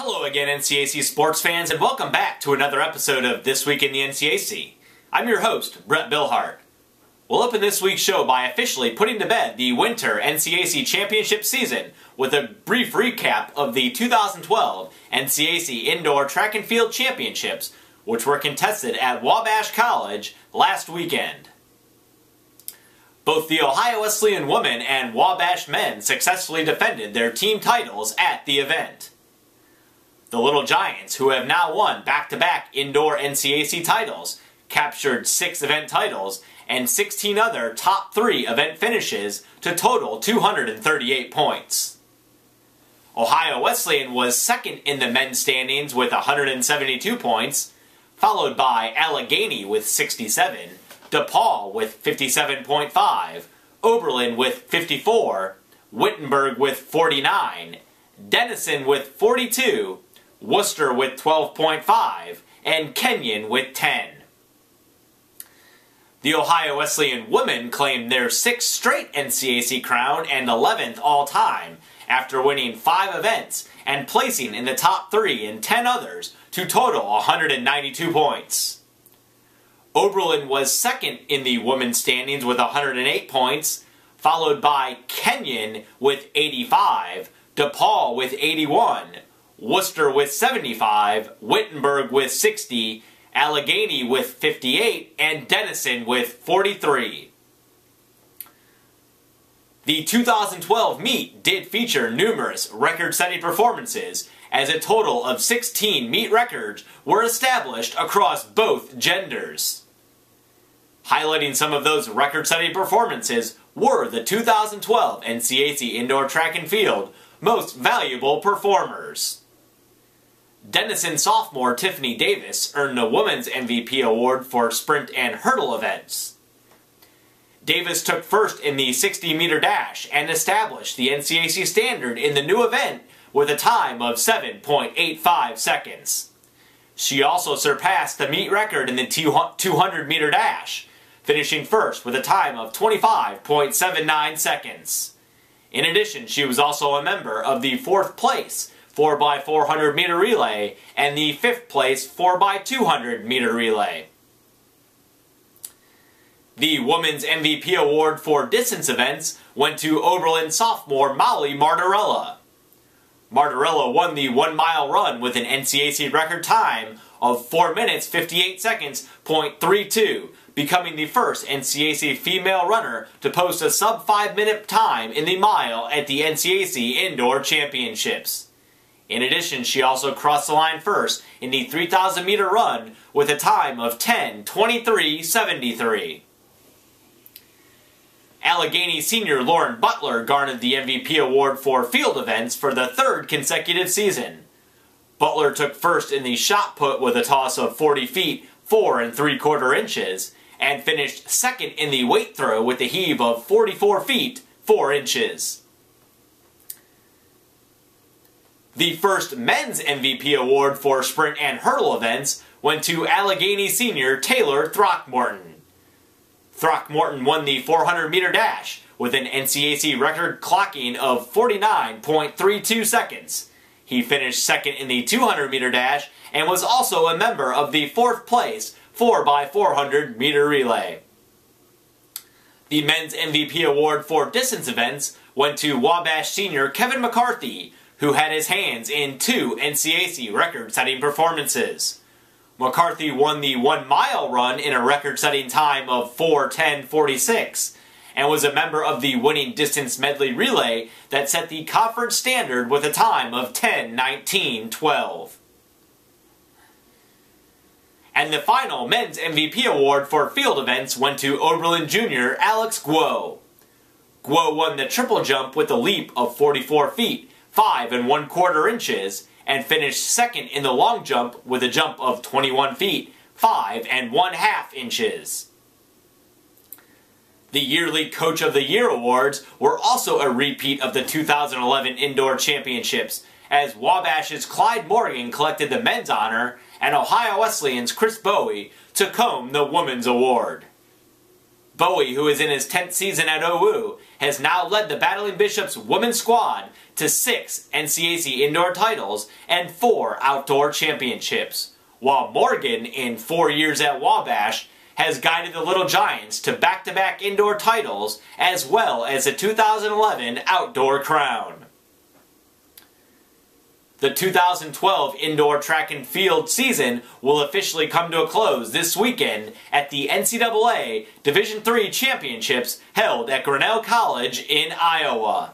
Hello again, NCAC sports fans, and welcome back to another episode of This Week in the NCAC. I'm your host, Brett Billhart. We'll open this week's show by officially putting to bed the winter NCAC championship season with a brief recap of the 2012 NCAC Indoor Track and Field Championships, which were contested at Wabash College last weekend. Both the Ohio Wesleyan women and Wabash men successfully defended their team titles at the event. The Little Giants, who have now won back-to-back indoor NCAC titles, captured 6 event titles and 16 other top 3 event finishes to total 238 points. Ohio Wesleyan was second in the men's standings with 172 points, followed by Allegheny with 67, DePaul with 57.5, Oberlin with 54, Wittenberg with 49, Denison with 42, Worcester with 12.5, and Kenyon with 10. The Ohio Wesleyan women claimed their 6th straight NCAC crown and 11th all-time after winning 5 events and placing in the top 3 in 10 others to total 192 points. Oberlin was second in the women's standings with 108 points, followed by Kenyon with 85, DePaul with 81, Worcester with 75, Wittenberg with 60, Allegheny with 58, and Denison with 43. The 2012 meet did feature numerous record-setting performances, as a total of 16 meet records were established across both genders. Highlighting some of those record-setting performances were the 2012 NCAC Indoor Track and Field Most Valuable Performers. Denison sophomore Tiffany Davis earned the Women's MVP award for sprint and hurdle events. Davis took first in the 60-meter dash and established the NCAC standard in the new event with a time of 7.85 seconds. She also surpassed the meet record in the 200-meter dash, finishing first with a time of 25.79 seconds. In addition, she was also a member of the 4th place 4x400 meter relay and the 5th place 4x200 meter relay. The Women's MVP award for distance events went to Oberlin sophomore Molly Martorella. Martorella won the 1-mile run with an NCAC record time of 4 minutes 58 seconds .32, becoming the first NCAC female runner to post a sub-5-minute time in the mile at the NCAC Indoor Championships. In addition, she also crossed the line first in the 3,000-meter run with a time of 10:23.73. Allegheny senior Lauren Butler garnered the MVP award for field events for the 3rd consecutive season. Butler took first in the shot put with a toss of 40 feet 4 3/4 inches and finished second in the weight throw with a heave of 44 feet 4 inches. The first men's MVP award for sprint and hurdle events went to Allegheny senior Taylor Throckmorton. Throckmorton won the 400-meter dash with an NCAC record clocking of 49.32 seconds. He finished second in the 200-meter dash and was also a member of the 4th place 4x400 meter relay. The men's MVP award for distance events went to Wabash senior Kevin McCarthy, who had his hands in 2 NCAC record-setting performances. McCarthy won the 1-mile run in a record-setting time of 4:10.46 and was a member of the winning distance medley relay that set the conference standard with a time of 10:19.12. And the final men's MVP award for field events went to Oberlin junior Alex Guo. Guo won the triple jump with a leap of 44 feet 5 1/4 inches, and finished second in the long jump with a jump of 21 feet 5 1/2 inches. The yearly Coach of the Year awards were also a repeat of the 2011 Indoor Championships, as Wabash's Clyde Morgan collected the men's honor and Ohio Wesleyan's Chris Bowie took home the women's award. Bowie, who is in his 10th season at OU, has now led the Battling Bishops women's squad to 6 NCAC indoor titles and 4 outdoor championships, while Morgan, in 4 years at Wabash, has guided the Little Giants to back-to-back indoor titles as well as a 2011 outdoor crown. The 2012 indoor track and field season will officially come to a close this weekend at the NCAA Division III Championships held at Grinnell College in Iowa.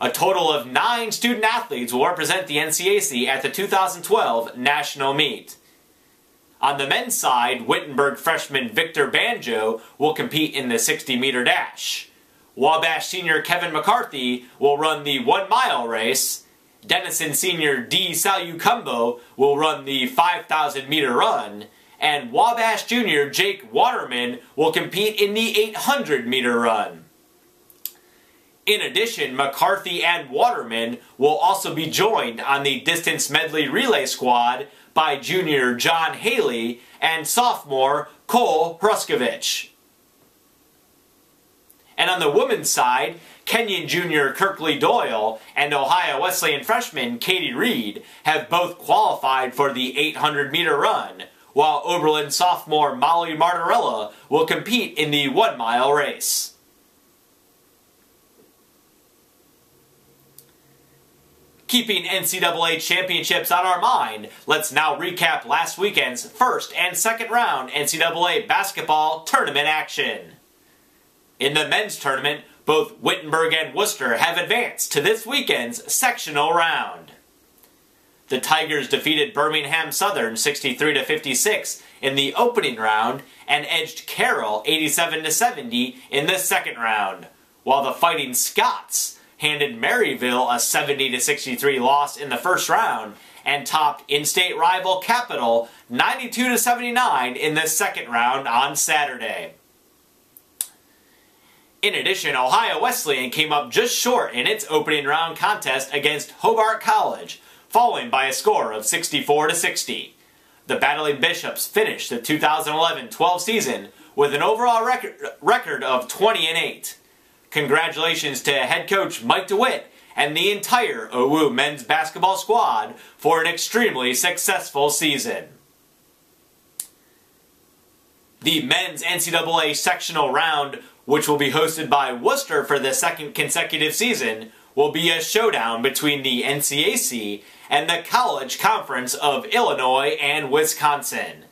A total of 9 student athletes will represent the NCAC at the 2012 national meet. On the men's side, Wittenberg freshman Victor Banjo will compete in the 60-meter dash. Wabash senior Kevin McCarthy will run the 1-mile race. Denison senior D. Salucumbo will run the 5,000-meter run, and Wabash junior Jake Waterman will compete in the 800-meter run. In addition, McCarthy and Waterman will also be joined on the distance medley relay squad by junior John Haley and sophomore Cole Hruskovich. And on the women's side, Kenyon junior Kirkley Doyle and Ohio Wesleyan freshman Katie Reed have both qualified for the 800-meter run, while Oberlin sophomore Molly Martorella will compete in the 1-mile race. Keeping NCAA championships on our mind, let's now recap last weekend's first and second round NCAA basketball tournament action. In the men's tournament, both Wittenberg and Worcester have advanced to this weekend's sectional round. The Tigers defeated Birmingham Southern 63-56 in the opening round and edged Carroll 87-70 in the second round, while the Fighting Scots handed Maryville a 70-63 loss in the first round and topped in-state rival Capital 92-79 in the second round on Saturday. In addition, Ohio Wesleyan came up just short in its opening round contest against Hobart College, falling by a score of 64-60. The Battling Bishops finished the 2011-12 season with an overall record of 20-8. Congratulations to head coach Mike DeWitt and the entire OU men's basketball squad for an extremely successful season. The men's NCAA sectional round, which will be hosted by Worcester for the second consecutive season, will be a showdown between the NCAC and the College Conference of Illinois and Wisconsin.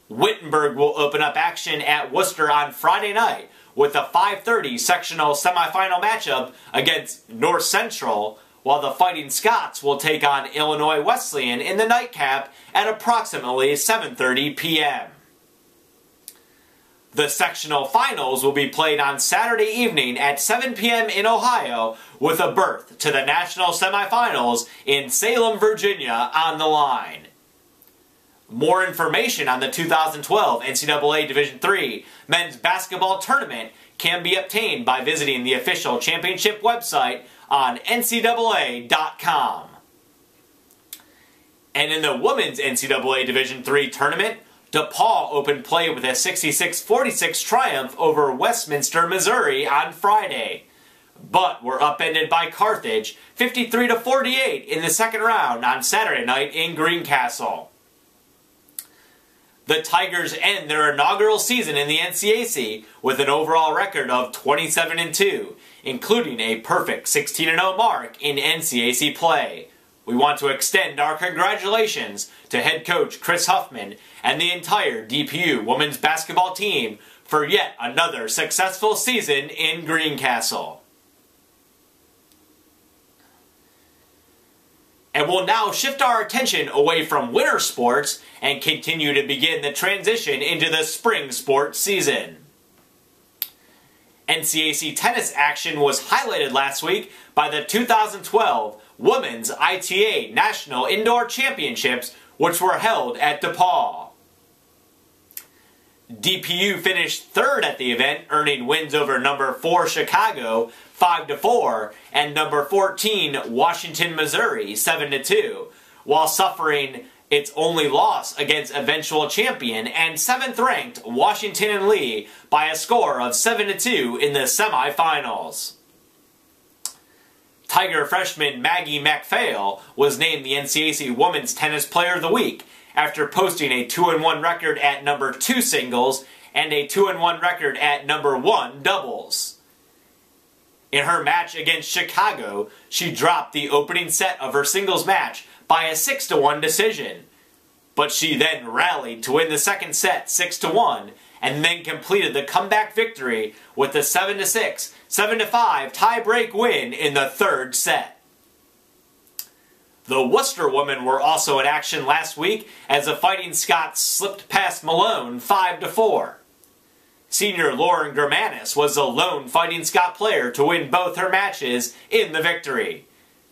Wittenberg will open up action at Worcester on Friday night with a 5:30 sectional semifinal matchup against North Central, while the Fighting Scots will take on Illinois Wesleyan in the nightcap at approximately 7:30 p.m. The sectional finals will be played on Saturday evening at 7 p.m. in Ohio, with a berth to the national semifinals in Salem, Virginia on the line. More information on the 2012 NCAA Division III men's basketball tournament can be obtained by visiting the official championship website on ncaa.com. And in the women's NCAA Division III tournament, DePaul opened play with a 66-46 triumph over Westminster, Missouri on Friday, but were upended by Carthage 53-48 in the second round on Saturday night in Greencastle. The Tigers end their inaugural season in the NCAC with an overall record of 27-2, including a perfect 16-0 mark in NCAC play. We want to extend our congratulations to head coach Chris Huffman and the entire DPU women's basketball team for yet another successful season in Greencastle. And we'll now shift our attention away from winter sports and continue to begin the transition into the spring sports season. NCAC tennis action was highlighted last week by the 2012 Women's ITA National Indoor Championships, which were held at DePaul. DPU finished third at the event, earning wins over number 4 Chicago 5-4 and number 14 Washington, Missouri 7-2, while suffering its only loss against eventual champion and 7th-ranked Washington and Lee by a score of 7-2 in the semifinals. Tiger freshman Maggie MacPhail was named the NCAC Women's Tennis Player of the Week after posting a 2-1 record at number 2 singles and a 2-1 record at number 1 doubles. In her match against Chicago, she dropped the opening set of her singles match by a 6-1 decision, but she then rallied to win the second set 6-1 and then completed the comeback victory with a 7-6, 7-5 tie-break win in the third set. The Worcester women were also in action last week as the Fighting Scots slipped past Malone 5-4. Senior Lauren Germanis was the lone Fighting Scot player to win both her matches in the victory.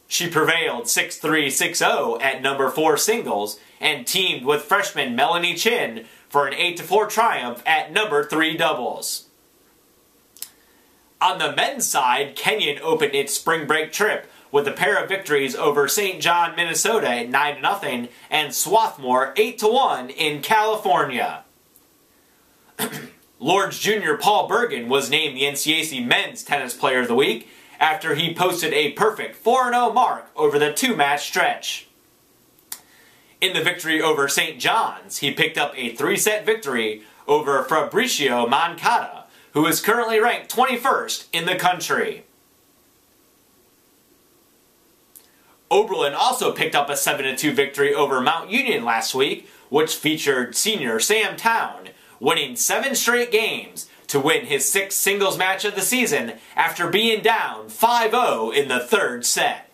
She prevailed 6-3, 6-0 at number 4 singles and teamed with freshman Melanie Chin for an 8-4 triumph at number 3 doubles. On the men's side, Kenyon opened its spring break trip with a pair of victories over St. John, Minnesota at 9-0 and Swarthmore 8-1 in California. Lord's Jr. Paul Bergen was named the NCAC Men's Tennis Player of the Week after he posted a perfect 4-0 mark over the 2-match stretch. In the victory over St. John's, he picked up a 3-set victory over Fabricio Moncada, who is currently ranked 21st in the country. Oberlin also picked up a 7-2 victory over Mount Union last week, which featured senior Sam Town, winning 7 straight games to win his 6th singles match of the season after being down 5-0 in the third set.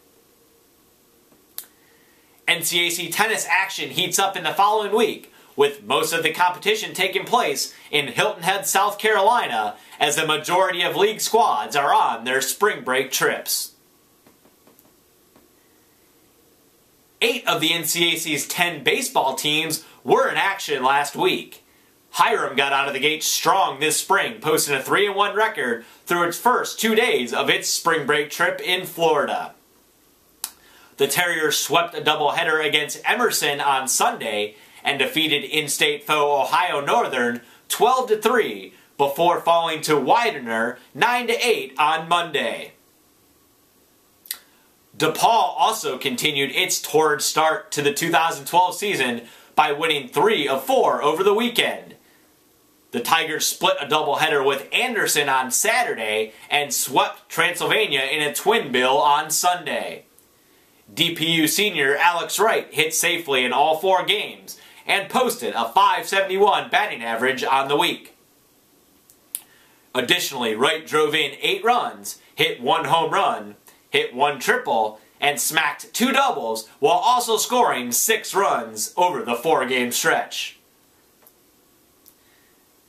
NCAC tennis action heats up in the following week, with most of the competition taking place in Hilton Head, South Carolina, as the majority of league squads are on their spring break trips. 8 of the NCAC's 10 baseball teams were in action last week. Hiram got out of the gate strong this spring, posting a 3-1 record through its first 2 days of its spring break trip in Florida. The Terriers swept a doubleheader against Emerson on Sunday and defeated in-state foe Ohio Northern 12-3 before falling to Widener 9-8 on Monday. DePaul also continued its torrid start to the 2012 season by winning 3 of 4 over the weekend. The Tigers split a doubleheader with Anderson on Saturday and swept Transylvania in a twin bill on Sunday. DPU senior Alex Wright hit safely in all 4 games and posted a .571 batting average on the week. Additionally, Wright drove in 8 runs, hit 1 home run, hit 1 triple, and smacked 2 doubles while also scoring 6 runs over the 4-game stretch.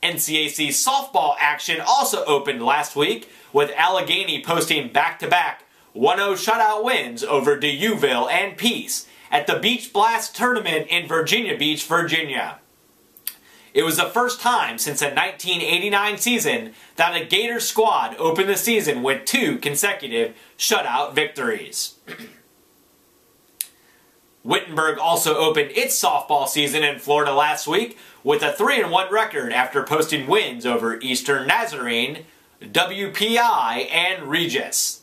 NCAC softball action also opened last week, with Allegheny posting back-to-back 1-0 shutout wins over Deauville and Peace at the Beach Blast Tournament in Virginia Beach, Virginia. It was the first time since the 1989 season that a Gator squad opened the season with 2 consecutive shutout victories. Wittenberg also opened its softball season in Florida last week with a 3-1 record after posting wins over Eastern Nazarene, WPI, and Regis.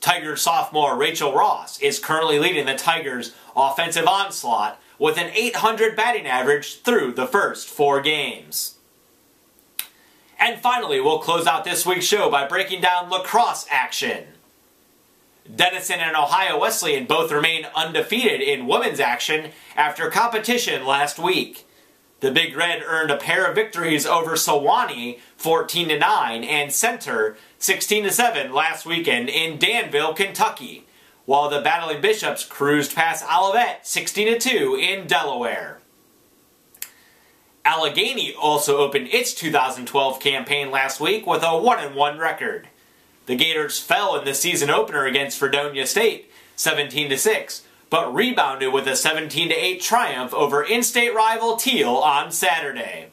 Tigers sophomore Rachel Ross is currently leading the Tigers' offensive onslaught with an .800 batting average through the first 4 games. And finally, we'll close out this week's show by breaking down lacrosse action. Denison and Ohio Wesleyan both remain undefeated in women's action after competition last week. The Big Red earned a pair of victories over Sewanee 14-9 and Center 16-7 last weekend in Danville, Kentucky, while the Battling Bishops cruised past Olivet 16-2 in Delaware. Allegheny also opened its 2012 campaign last week with a 1-1 record. The Gators fell in the season opener against Fredonia State 17-6, but rebounded with a 17-8 triumph over in-state rival Teal on Saturday.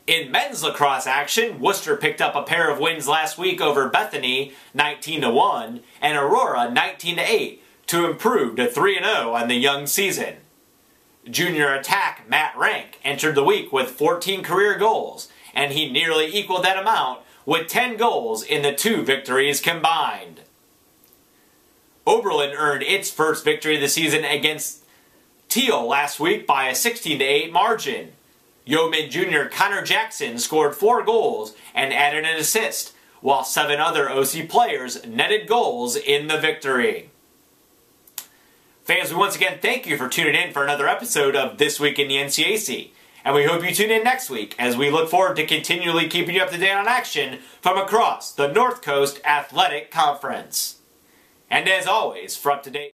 In men's lacrosse action, Worcester picked up a pair of wins last week over Bethany 19-1 and Aurora 19-8 to improve to 3-0 on the young season. Junior attack Matt Rank entered the week with 14 career goals, and he nearly equaled that amount with 10 goals in the 2 victories combined. Oberlin earned its first victory of the season against Teal last week by a 16-8 margin. Yeoman Junior Connor Jackson scored 4 goals and added an assist, while 7 other OC players netted goals in the victory. Fans, we once again thank you for tuning in for another episode of This Week in the NCAC. And we hope you tune in next week as we look forward to continually keeping you up to date on action from across the North Coast Athletic Conference. And as always, for up to date